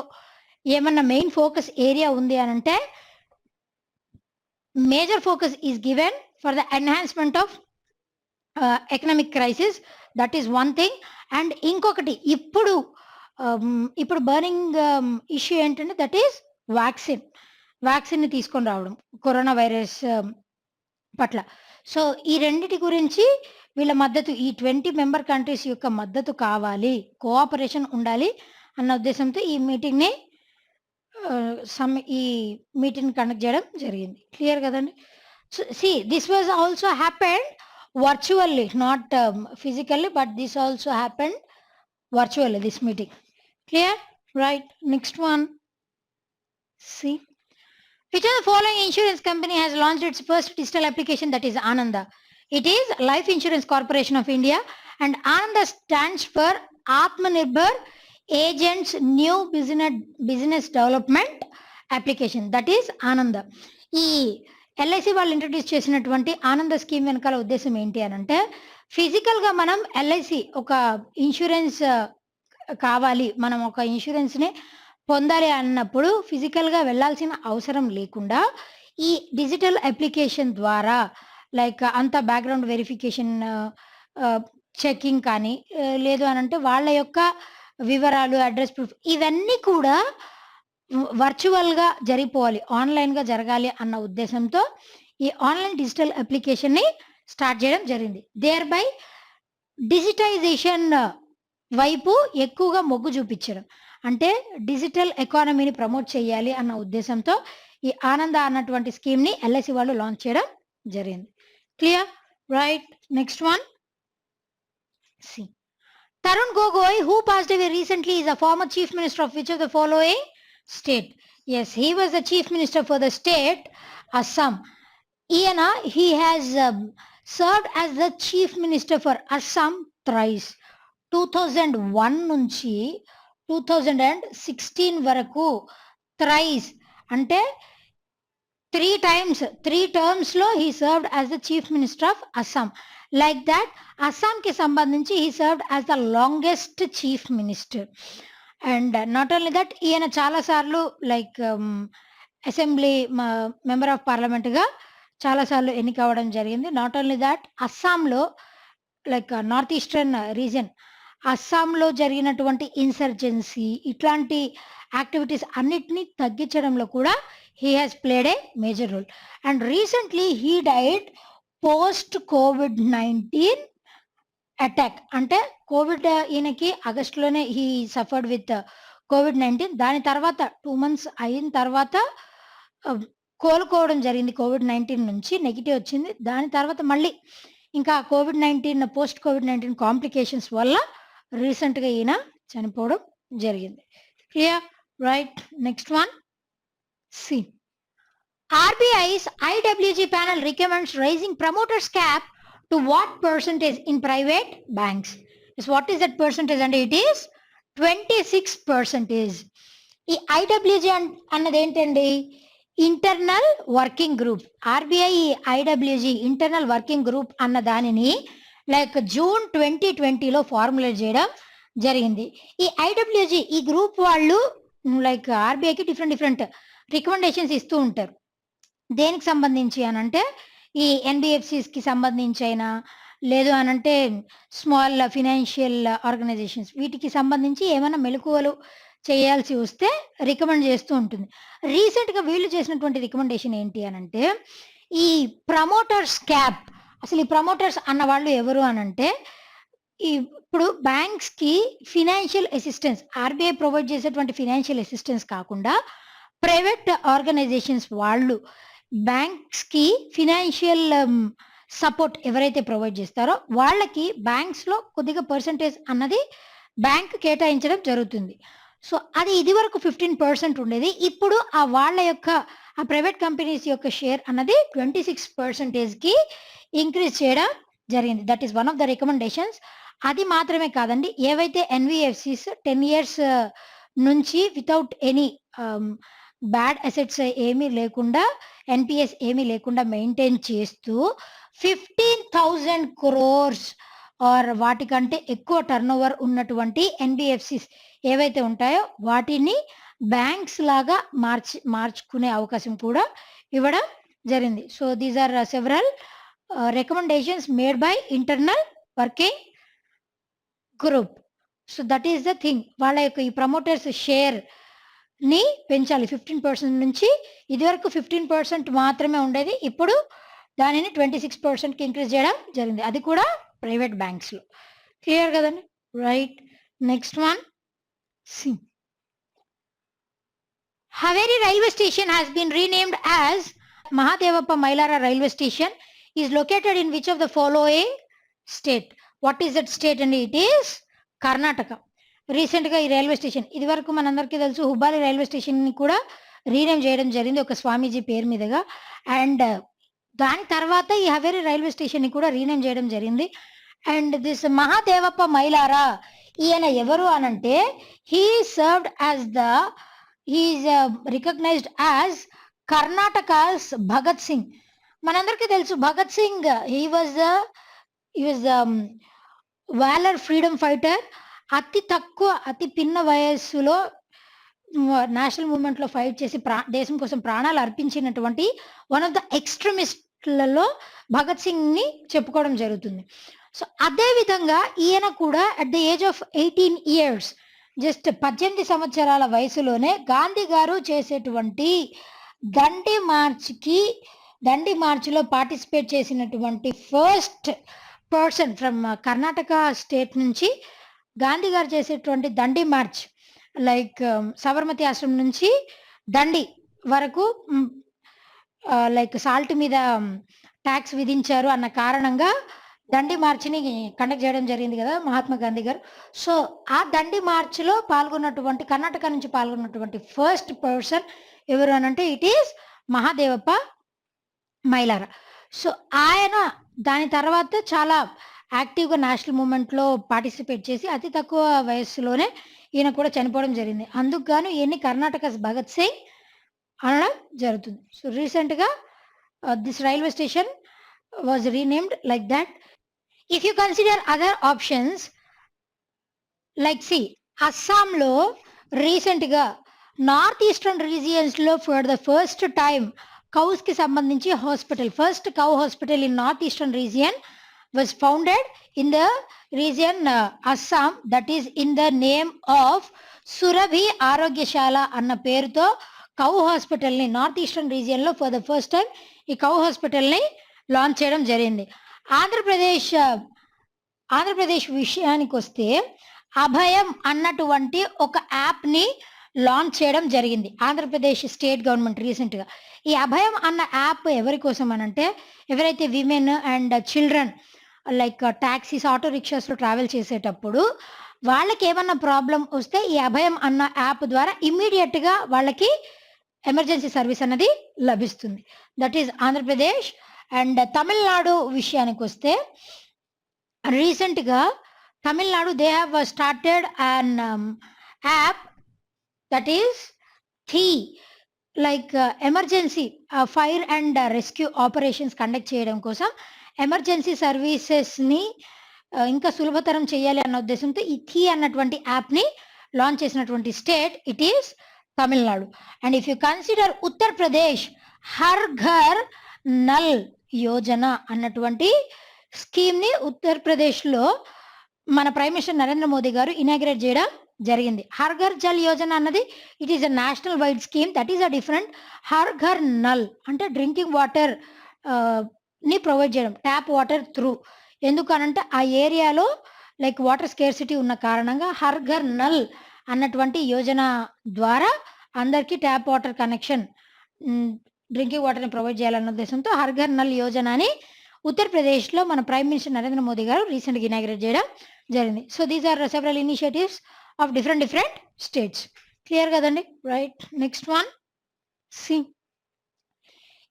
ఏమన్నా మెయిన్ ఫోకస్ ఏరియా ఉంది అని అంటే major focus is given for the enhancement of economic crisis. That is one thing. And ఇంకొకటి ఇప్పుడు బర్నింగ్ ఇష్యూ ఏంటంటే దట్ ఈస్ వ్యాక్సిన్ని తీసుకొని రావడం కరోనా వైరస్ పట్ల. సో ఈ రెండిటి గురించి వీళ్ళ మద్దతు, ఈ 20 మెంబర్ కంట్రీస్ యొక్క మద్దతు కావాలి, కోఆపరేషన్ ఉండాలి అన్న ఉద్దేశంతో ఈ మీటింగ్ని కండక్ట్ చేయడం జరిగింది. క్లియర్ కదండి? This was also happened virtually, not physically, but this also happened virtually, this meeting. Clear? Right. Next one. See. Which of the following insurance company has launched its first digital application, that is Ananda? It is Life Insurance Corporation of India, and Ananda stands for Atmanirbhar Agents New Business Development Application. That is Ananda. ఈ LIC వాళ్ళు introduce చేసినటువంటి ఆనంద scheme వెనకాల ఉద్దేశం ఏంటి అని అంటే ఫిజికల్గా మనం ఎల్ఐసి ఒక ఇన్సూరెన్స్ కావాలి, మనం ఒక ఇన్సూరెన్స్ని పొందాలి అన్నప్పుడు ఫిజికల్గా వెళ్ళాల్సిన అవసరం లేకుండా ఈ డిజిటల్ అప్లికేషన్ ద్వారా లైక్ అంత బ్యాక్గ్రౌండ్ వెరిఫికేషన్ చెకింగ్ కానీ లేదు అని అంటే వాళ్ళ యొక్క వివరాలు, అడ్రస్ ప్రూఫ్ ఇవన్నీ కూడా వర్చువల్గా జరిగిపోవాలి, ఆన్లైన్గా జరగాలి అన్న ఉద్దేశంతో ఈ ఆన్లైన్ డిజిటల్ అప్లికేషన్ని స్టార్ట్ చేయడం జరిగింది. దేర్ బై డిజిటైజేషన్ వైపు ఎక్కువగా మొగ్గు చూపించడం, అంటే డిజిటల్ ఎకానమీని ప్రమోట్ చేయాలి అన్న ఉద్దేశంతో ఈ ఆనంద అన్నటువంటి స్కీమ్ని ఎల్ఐసి వాళ్ళు లాంచ్ చేయడం జరిగింది. Clear? Right. Next one. C Tarun Gogoi, who passed away recently, is a former chief minister of which of the following state? Yes, he was the chief minister for the state Assam. Iana, he has served as the chief minister for Assam thrice. 2001 నుంచి 2016 వరకు thrice అంటే 3 terms లో he served as the chief minister of Assam. Like that, Assam కి సంబంధించి he served as the longest chief minister. And not only that, ఈయన చాలాసార్లు like assembly member of పార్లమెంట్గా చాలాసార్లు ఎన్నిక అవ్వడం జరిగింది. నాట్ ఓన్లీ దాట్, అస్సాంలో లైక్ నార్త్ ఈస్టర్న్ రీజన్ అస్సాంలో జరిగినటువంటి ఇన్సర్జెన్సీ ఇట్లాంటి యాక్టివిటీస్ అన్నిటినీ తగ్గించడంలో కూడా he has played a major role. And recently he died post COVID-19 attack. అంటే కోవిడ్ ఈయనకి ఆగస్టులోనే హీ సఫర్డ్ విత్ COVID-19. దాని తర్వాత 2 months అయిన తర్వాత కోలుకోవడం జరిగింది. COVID-19 నుంచి నెగిటివ్ వచ్చింది. దాని తర్వాత మళ్ళీ ఇంకా COVID-19 పోస్ట్ COVID-19 కాంప్లికేషన్స్ వల్ల రీసెంట్గా ఈయన చనిపోవడం జరిగింది. Clear? Right. Next one. C RBI's IWG panel recommends raising promoters cap to what percentage in private banks? What is that percentage అంటే ఇట్ ఈస్ 26%. ఈ ఐడబ్ల్యూజీ అన్నది ఏంటండి? Internal working group. RBI IWG internal working group అన్న దానిని like June 2020లో formulate చేయడం జరిగింది. ఈ ఐడబ్ల్యూజీ ఈ గ్రూప్ వాళ్ళు లైక్ ఆర్బీఐకి డిఫరెంట్ రికమెండేషన్స్ ఇస్తూ ఉంటారు. దేనికి సంబంధించి అనంటే ఈ ఎన్బిఎఫ్సిస్కి సంబంధించి అయినా లేదు అనంటే స్మాల్ ఫినాన్షియల్ ఆర్గనైజేషన్స్ వీటికి సంబంధించి ఏమైనా మెలకువలు చేయాల్సి వస్తే రికమెండ్ చేస్తూ ఉంటుంది. రీసెంట్గా వీళ్ళు చేసినటువంటి రికమెండేషన్ ఏంటి అనంటే ఈ ప్రమోటర్స్ క్యాప్. అసలు ఈ ప్రమోటర్స్ అన్న వాళ్ళు ఎవరు అనంటే ఇప్పుడు బ్యాంక్స్కి ఫినాన్షియల్ అసిస్టెన్స్ ఆర్బీఐ ప్రొవైడ్ చేసేటువంటి ఫినాన్షియల్ అసిస్టెన్స్ కాకుండా ప్రైవేట్ ఆర్గనైజేషన్స్ వాళ్ళు బ్యాంక్స్కి ఫినాన్షియల్ సపోర్ట్ ఎవరైతే ప్రొవైడ్ చేస్తారో వాళ్ళకి బ్యాంక్స్లో కొద్దిగా పర్సంటేజ్ అన్నది బ్యాంక్ కేటాయించడం జరుగుతుంది. సో అది ఇది వరకు 15% ఉండేది. ఇప్పుడు ఆ వాళ్ళ యొక్క ఆ ప్రైవేట్ కంపెనీస్ యొక్క షేర్ అన్నది 26%కి ఇంక్రీజ్ చేయడం జరిగింది. That is one of the recommendations. అది మాత్రమే కాదండి, ఏవైతే ఎన్విఎఫ్సిస్ 10 years నుంచి వితౌట్ ఎనీ బ్యాడ్ అసెట్స్ ఏమీ లేకుండా ఎన్పిఎస్ ఏమీ లేకుండా మెయింటైన్ చేస్తూ 15,000 crores ఆర్ వాటికంటే ఎక్కువ టర్నోవర్ ఉన్నటువంటి ఎన్బిఎఫ్సిస్ ఏవైతే ఉంటాయో వాటిని బ్యాంక్స్ లాగా మార్చుకునే అవకాశం కూడా ఇవ్వడం జరిగింది. So these are several recommendations made by internal working group. So that is the thing. వాళ్ళ యొక్క ఈ ప్రమోటర్స్ షేర్ ని పెంచాలి 15% నుంచి. ఇదివరకు 15% మాత్రమే ఉండేది, ఇప్పుడు దానిని 26%కి ఇంక్రీజ్ చేయడం జరిగింది. అది కూడా ప్రైవేట్ బ్యాంక్స్లో. క్లియర్ కదండి? Right. Next one, Haveri railway station has been renamed as Mahadevappa Mailara railway station is located in which of the following state? What is that state? And it is Karnataka. రీసెంట్గా ఈ railway station ఇది వరకు మనందరికీ తెలుసు హుబ్బాలి railway స్టేషన్ని కూడా rename చేయడం జరిగింది ఒక స్వామీజీ పేరు మీదుగా. అండ్ దాని తర్వాత ఈ హవేరి రైల్వే స్టేషన్ని కూడా రీనేమ్ చేయడం జరిగింది. అండ్ దిస్ మహాదేవప్ప మైలారా ఈయన ఎవరు అనంటే he served as he is recognised as Karnataka's Bhagat Singh. మనందరికీ తెలుసు Bhagat Singh he was valour freedom fighter. అతి పిన్న వయస్సులో నేషనల్ మూవ్మెంట్లో ఫైట్ చేసి దేశం కోసం ప్రాణాలు అర్పించినటువంటి వన్ ఆఫ్ ద ఎక్స్ట్రీమిస్ట్లలో భగత్ సింగ్ని చెప్పుకోవడం జరుగుతుంది. సో అదే విధంగా ఈయన కూడా at the age of 18 years just 18 సంవత్సరాల వయసులోనే గాంధీ గారు చేసేటువంటి దండి మార్చ్లో పార్టిసిపేట్ చేసినటువంటి first person from Karnataka state నుంచి గాంధీ గారు చేసేటువంటి దండి మార్చ్ లైక్ సబర్మతి ఆశ్రమం నుంచి దండి వరకు లైక్ సాల్ట్ మీద ట్యాక్స్ విధించారు అన్న కారణంగా దండి మార్చిని కండక్ట్ చేయడం జరిగింది కదా మహాత్మా గాంధీ గారు. సో ఆ దండి మార్చ్లో పాల్గొన్నటువంటి కర్ణాటక నుంచి పాల్గొన్నటువంటి ఫస్ట్ పర్సన్ ఎవరు అనంటే ఇట్ ఈస్ మహాదేవప్ప మైలారా. సో ఆయన దాని తర్వాత చాలా యాక్టివ్గా నేషనల్ మూవ్మెంట్లో పార్టిసిపేట్ చేసి అతి తక్కువ వయస్సులోనే ఈయన కూడా చనిపోవడం జరిగింది. అందుకు గాను ఈయన్ని కర్ణాటక భగత్ సింగ్ అనడం జరుగుతుంది. సో రీసెంట్గా this railway station was renamed like that. If you consider other options like అస్సాంలో రీసెంట్గా నార్త్ ఈస్టర్న్ రీజియన్స్లో ఫర్ ద ఫస్ట్ టైం కౌస్కి సంబంధించి hospital first cow hospital in north eastern region was founded in the region Assam, that is in the name of Surabhi Arogyashala అన్న పేరుతో cow హాస్పిటల్ని north eastern రీజియన్లో for the first time ఈ cow హాస్పిటల్ని launch చేయడం జరిగింది. ఆంధ్రప్రదేశ్ విషయానికి వస్తే అభయం అన్నటువంటి ఒక యాప్ని లాంచ్ చేయడం జరిగింది ఆంధ్రప్రదేశ్ స్టేట్ గవర్నమెంట్ రీసెంట్గా. ఈ అభయం అన్న యాప్ ఎవరి కోసం అనంటే ఎవరైతే women and children like taxis auto రిక్షాస్లో ట్రావెల్ చేసేటప్పుడు వాళ్ళకి ఏమన్నా ప్రాబ్లం వస్తే ఈ అభయం అన్న యాప్ ద్వారా ఇమ్మీడియట్గా వాళ్ళకి ఎమర్జెన్సీ సర్వీస్ అన్నది లభిస్తుంది. That is Andhra Pradesh. And Tamil Nadu విషయానికి వస్తే రీసెంట్గా Tamil Nadu, they have started an app that is THEE, like emergency fire and rescue operations conduct చేయడం కోసం ఎమర్జెన్సీ సర్వీసెస్ని ఇంకా సులభతరం చేయాలి అన్న ఉద్దేశంతో ఈ థీ అన్నటువంటి యాప్ని లాంచ్ చేసినటువంటి state it is Tamil Nadu. And if you consider Uttar Pradesh, Har Ghar null Yojana అన్నటువంటి స్కీమ్ని ఉత్తరప్రదేశ్లో మన ప్రైమ్ మినిస్టర్ నరేంద్ర మోదీ గారు ఇనాగ్రేట్ చేయడం జరిగింది. హర్ ఘర్ జల్ యోజన అన్నది it is a national wide scheme, that is a different. Har Ghar null అంటే డ్రింకింగ్ వాటర్ ని ప్రొవైడ్ చేయడం, ట్యాప్ వాటర్ త్రూ. ఎందుకనంటే ఆ ఏరియాలో లైక్ వాటర్ స్కేర్సిటీ ఉన్న కారణంగా హర్ ఘర్ నల్ అన్నటువంటి యోజన ద్వారా అందరికీ ట్యాప్ వాటర్ కనెక్షన్, డ్రింకింగ్ వాటర్ని ప్రొవైడ్ చేయాలన్న ఉద్దేశంతో హర్ ఘర్ నల్ యోజన అని ఉత్తరప్రదేశ్లో మన ప్రైమ్ మినిస్టర్ నరేంద్ర మోదీ గారు రీసెంట్గా ఇనాగ్రేట్ చేయడం జరిగింది. So these are several initiatives of different states. Clear కదండి? Right. Next one, C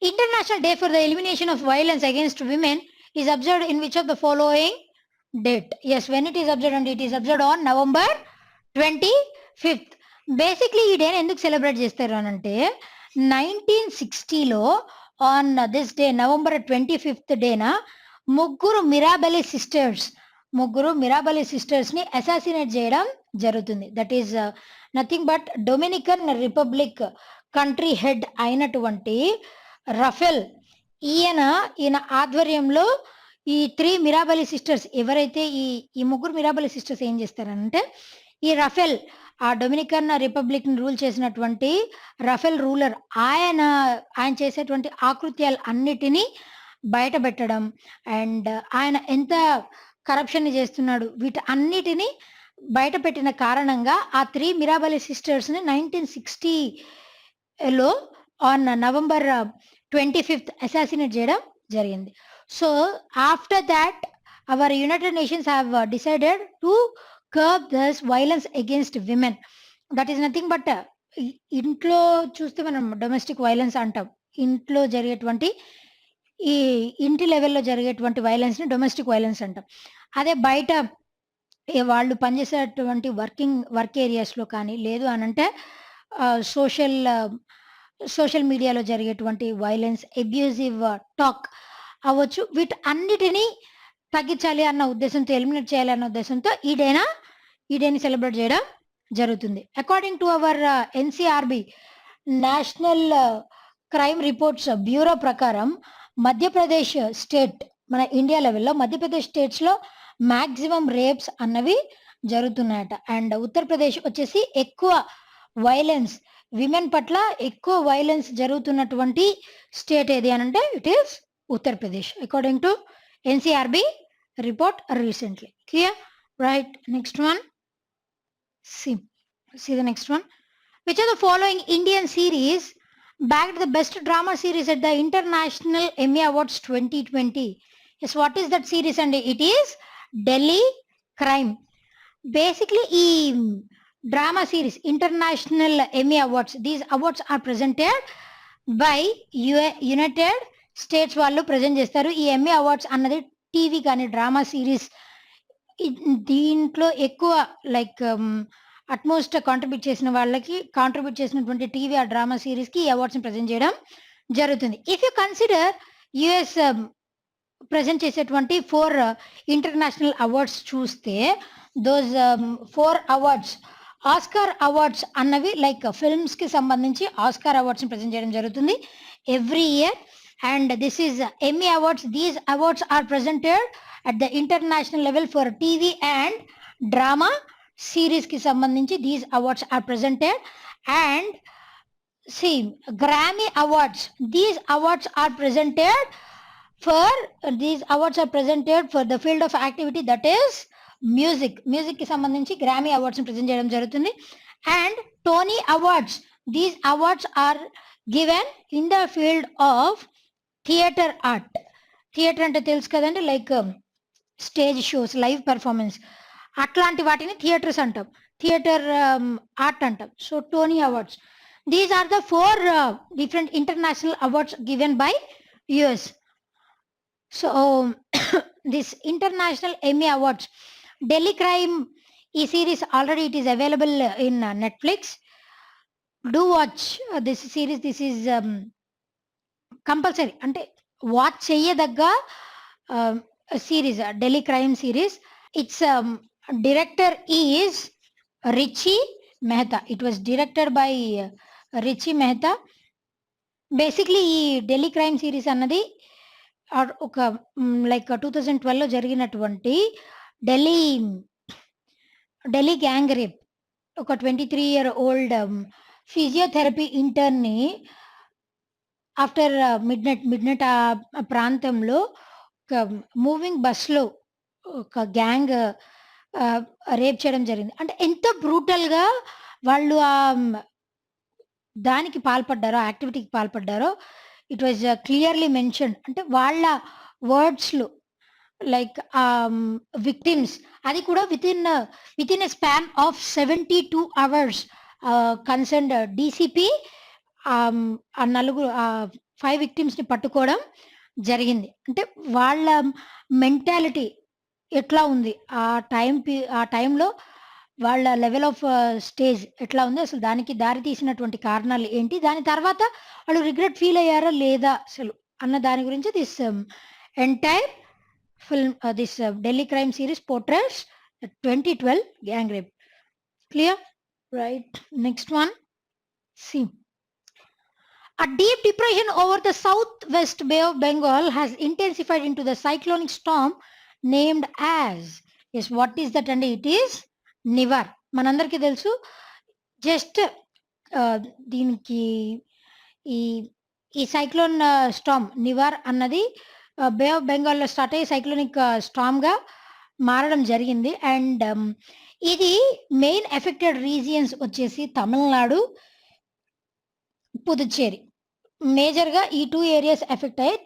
international day for the elimination of violence against women is observed in which of the following date? Yes, when it is observed, and it is observed on November 25th. Basically ఈ డేని ఎందుకు celebrate చేస్తారు అని అంటే 1960లో on this day November 25th డేన ముగ్గురు Mirabal సిస్టర్స్ని అసాసినేట్ చేయడం జరుగుతుంది. That is nothing but Dominican Republic country head అయినటువంటి రఫెల్, ఈయన ఆధ్వర్యంలో ఈ 3 మిరాబెలి సిస్టర్స్ ఎవరైతే ఈ ముగ్గురు మిరాబెలి సిస్టర్స్ ఏం చేస్తారంటే, ఈ రఫెల్ ఆ డొమినికన్ రిపబ్లిక్ ని రూల్ చేసినటువంటి రఫెల్ రూలర్ ఆయన చేసేటువంటి ఆకృత్యాలు అన్నిటినీ బయట పెట్టడం, అండ్ ఆయన ఎంత కరప్షన్ చేస్తున్నాడు వీటి అన్నిటినీ బయట పెట్టిన కారణంగా ఆ 3 మిరాబెలి సిస్టర్స్ ని 1960లో ఆన్ నవంబర్ 25th అసాసినేట్ చేయడం జరిగింది. So after that hour United nations have decided to curb this violence against women. That is nothing but ఇంట్లో చూస్తే మనం డొమెస్టిక్ వైలెన్స్ అంటాం. ఇంట్లో జరిగేటువంటి ఈ ఇంటి లెవెల్లో జరిగేటువంటి వైలెన్స్ని డొమెస్టిక్ వైలెన్స్ అంటాం. అదే బయట వాళ్ళు పనిచేసేటువంటి వర్క్ ఏరియాస్లో కానీ, లేదు అనంటే సోషల్ మీడియాలో జరిగేటువంటి వైలెన్స్, అబ్యూజివ్ టాక్ అవ్వచ్చు, వీటి అన్నిటినీ తగ్గించాలి అన్న ఉద్దేశంతో, ఎలిమినేట్ చేయాలి అన్న ఉద్దేశంతో ఈ డేని సెలబ్రేట్ చేయడం జరుగుతుంది. According to our NCRB national crime reports bureau ప్రకారం మధ్యప్రదేశ్ స్టేట్, మన ఇండియా లెవెల్లో మధ్యప్రదేశ్ స్టేట్స్లో మ్యాక్సిమం రేప్స్ అన్నవి జరుగుతున్నాయట. అండ్ ఉత్తరప్రదేశ్ వచ్చేసి ఎక్కువ వైలెన్స్, విమెన్ పట్ల ఎక్కువ వైలెన్స్ జరుగుతున్నటువంటి స్టేట్ ఏది అని అంటే it is Uttar Pradesh, according to NCRB report recently. Clear? Right. Next one, see the next one. Which of the following Indian series bagged the best drama series at the International Emmy Awards 2020? Yes, what is that series? And it is Delhi Crime. Basically ఈ drama series international Emmy awards, these awards are presented by United States వాళ్ళు present చేస్తారు. ఈ ఎమ్మీ అవార్డ్స్ అన్నది TV కానీ drama series దీంట్లో ఎక్కువ లైక్ అట్మోస్ట్ కాంట్రిబ్యూట్ చేసినటువంటి టీవీ ఆ డ్రామా సిరీస్కి ఈ అవార్డ్స్ని ప్రజెంట్ చేయడం జరుగుతుంది. If you consider US present చేసేటువంటి 4 ఇంటర్నేషనల్ అవార్డ్స్ చూస్తే, దోస్ 4 అవార్డ్స్ ఆస్కార్ అవార్డ్స్ అన్నవి లైక్ ఫిల్మ్స్కి సంబంధించి ఆస్కార్ అవార్డ్స్ని ప్రజెంట్ చేయడం జరుగుతుంది every year. And this is Emmy awards. These awards are presented at the international level for TV and drama series ki sambandhinchi these awards are presented. And see, Grammy awards, these awards are presented for the field of activity that is music ki sambandhinchi Grammy awards ni present cheyadam jarugutundi. And Tony awards, these awards are given in the field of theater art. Theatre అంటే తెలుసు కదండి, like stage shows, live performance, అట్లాంటి వాటిని theatres అంటాం, theatre art అంటాం. So Tony awards, these are the 4 different international awards given by US. So this international Emmy awards Delhi crime ఈ series already it is available in Netflix. Do watch this series. This is compulsory అంటే watch చెయ్యదగ్గ series, Delhi crime series. Its director is Richie Mehta. It was directed by Richie Mehta. Basically ఈ Delhi crime series అన్నది ఒక like 2012లో జరిగినటువంటి Delhi Delhi gang rape. ఒక 23 year old physiotherapy ఇంటర్న్‌ని after midnight ఆ ప్రాంతంలో ఒక మూవింగ్ బస్‌లో ఒక గ్యాంగ్ రేప్ చేయడం జరిగింది. అంటే ఎంత బ్రూటల్‌గా వాళ్ళు దానికి పాల్పడ్డారో, యాక్టివిటీకి పాల్పడ్డారో ఇట్ వాస్ క్లియర్‌లీ మెన్షన్డ్. అంటే వాళ్ళ వర్డ్స్‌లో లైక్ విక్టిమ్స్ అది కూడా within a span of 72 hours concerned DCP ఆ నలుగురు 5 విక్టిమ్స్‌ని పట్టుకోవడం జరిగింది. అంటే వాళ్ళ మెంటాలిటీ ఎట్లా ఉంది? ఆ టైంలో వాళ్ళ లెవెల్ ఆఫ్ స్టేజ్ ఎట్లా ఉంది? అసలు దానికి దారి తీసినటువంటి కారణాలు ఏంటి? దాని తర్వాత వాళ్ళు రిగ్రెట్ ఫీల్ అయ్యారా లేదా అసలు? అన్న దాని గురించి this entire film, this Delhi crime series portrays 2012 gang rape. Clear? Right. Next one. See, a deep depression over the southwest Bay of Bengal has intensified into the cyclonic storm named as. Yes, what is that? And it is Nivar. మనందరికీ తెలుసు. Just దీనికి ఈ ఈ cyclone Storm Nivar అన్నది బే of బెంగాల్‌లో start అయ్యి cyclonic స్టార్మ్‌గా మారడం జరిగింది. అండ్ ఇది మెయిన్ ఎఫెక్టెడ్ రీజియన్స్ వచ్చేసి తమిళనాడు, పుదుచ్చేరి. మేజర్‌గా ఈ 2 ఏరియాస్ ఎఫెక్ట్ అయ్యాయి.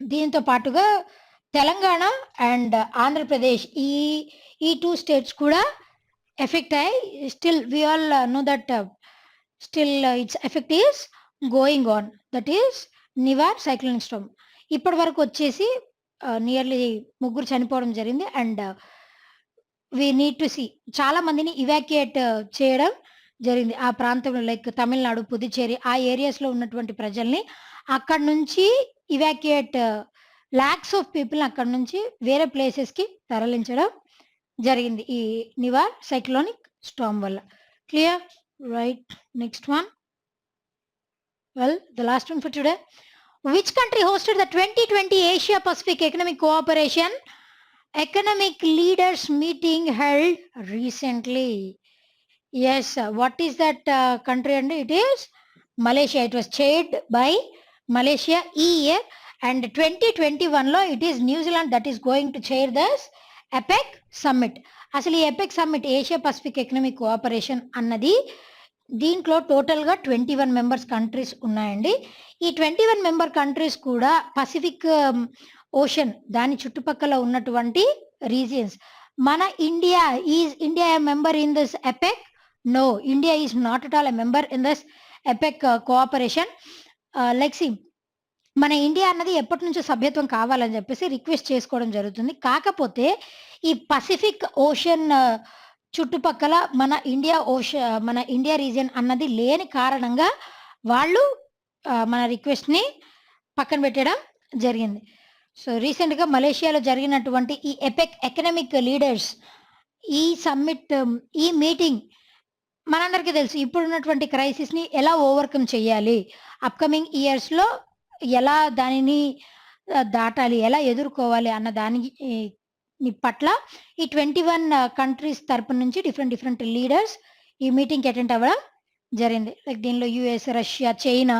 దీనితో పాటుగా తెలంగాణ అండ్ ఆంధ్రప్రదేశ్ ఈ 2 స్టేట్స్ కూడా ఎఫెక్ట్ అయ్యాయి. Still we all know that still it's effect is going on. That is Nivar cyclonic storm. ఇప్పటి వరకు వచ్చేసి నియర్లీ 3 చనిపోవడం జరిగింది. And we need to see చాలా మందిని ఇవాక్యుయేట్ చేయడం జరిగింది. ఆ ప్రాంతంలో లైక్ తమిళనాడు, పుదుచ్చేరి ఆ ఏరియాస్‌లో ఉన్నటువంటి ప్రజల్ని అక్కడి నుంచి ఇవాక్యుయేట్ లాక్స్ ఆఫ్ పీపుల్‌ని అక్కడి నుంచి వేరే ప్లేసెస్‌కి తరలించడం జరిగింది. ఈ నివార్ సైక్లోనిక్ స్టార్మ్ వల్ల. Clear? Right. Next one. Well, the last one for today. Which country hosted the 2020 Asia Pacific Economic Cooperation Economic Leaders Meeting held recently? Yes, what is that country? And it is Malaysia. It was chaired by Malaysia ఈ year. And 2021లో it is New Zealand that is going to chair this APEC summit. అసలు ఈ APEC summit Asia Pacific economic cooperation అన్నది దీంట్లో టోటల్‌గా 21 members countries ఉన్నాయండి. ఈ 21 member countries కూడా Pacific ocean దాని చుట్టుపక్కల ఉన్నటువంటి రీజియన్స్. మన India a member in this APEC? No, India is not at all a member in this APEC cooperation. Like see, మన ఇండియా అన్నది ఎప్పటినుంచో సభ్యత్వం కావాలని చెప్పేసి రిక్వెస్ట్ చేసుకోవడం జరుగుతుంది. కాకపోతే ఈ పసిఫిక్ ఓషన్ చుట్టుపక్కల మన ఇండియా రీజియన్ అన్నది లేని కారణంగా వాళ్ళు మన రిక్వెస్ట్‌ని పక్కన పెట్టడం జరిగింది. సో, రీసెంట్‌గా మలేషియాలో జరిగినటువంటి ఈ APEC ఎకనామిక్ లీడర్స్ ఈ సమ్మిట్ ఈ మీటింగ్ మనందరికీ తెలుసు ఇప్పుడున్నటువంటి క్రైసిస్‌ని ఎలా ఓవర్‌కమ్ చేయాలి, అప్‌కమింగ్ ఇయర్స్‌లో ఎలా దానిని దాటాలి, ఎలా ఎదుర్కోవాలి అన్న పట్ల ఈ 21 కంట్రీస్ తరపు నుంచి డిఫరెంట్ లీడర్స్ ఈ మీటింగ్‌కి అటెండ్ అవ్వడం జరిగింది. లైక్ దీనిలో US, Russia, China,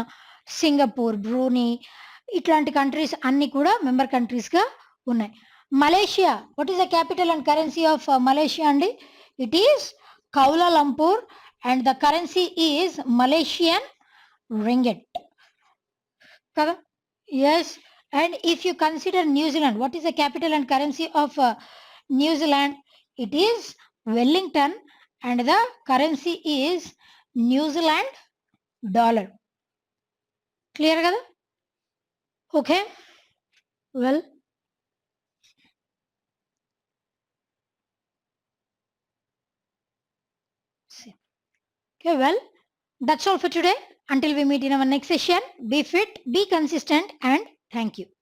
Singapore, Brunei ఇట్లాంటి కంట్రీస్ అన్నీ కూడా మెంబర్ కంట్రీస్‌గా ఉన్నాయి. Malaysia, what is the capital and currency of Malaysia అండి? It is Kuala Lumpur and the currency is Malaysian ringgit. కదా? Yes. And if you consider New Zealand, what is the capital and currency of New Zealand? It is Wellington and the currency is New Zealand dollar. Clear kada? Okay. Well, Okay, well, that's all for today. Until we meet in our next session, be fit, be consistent, and thank you.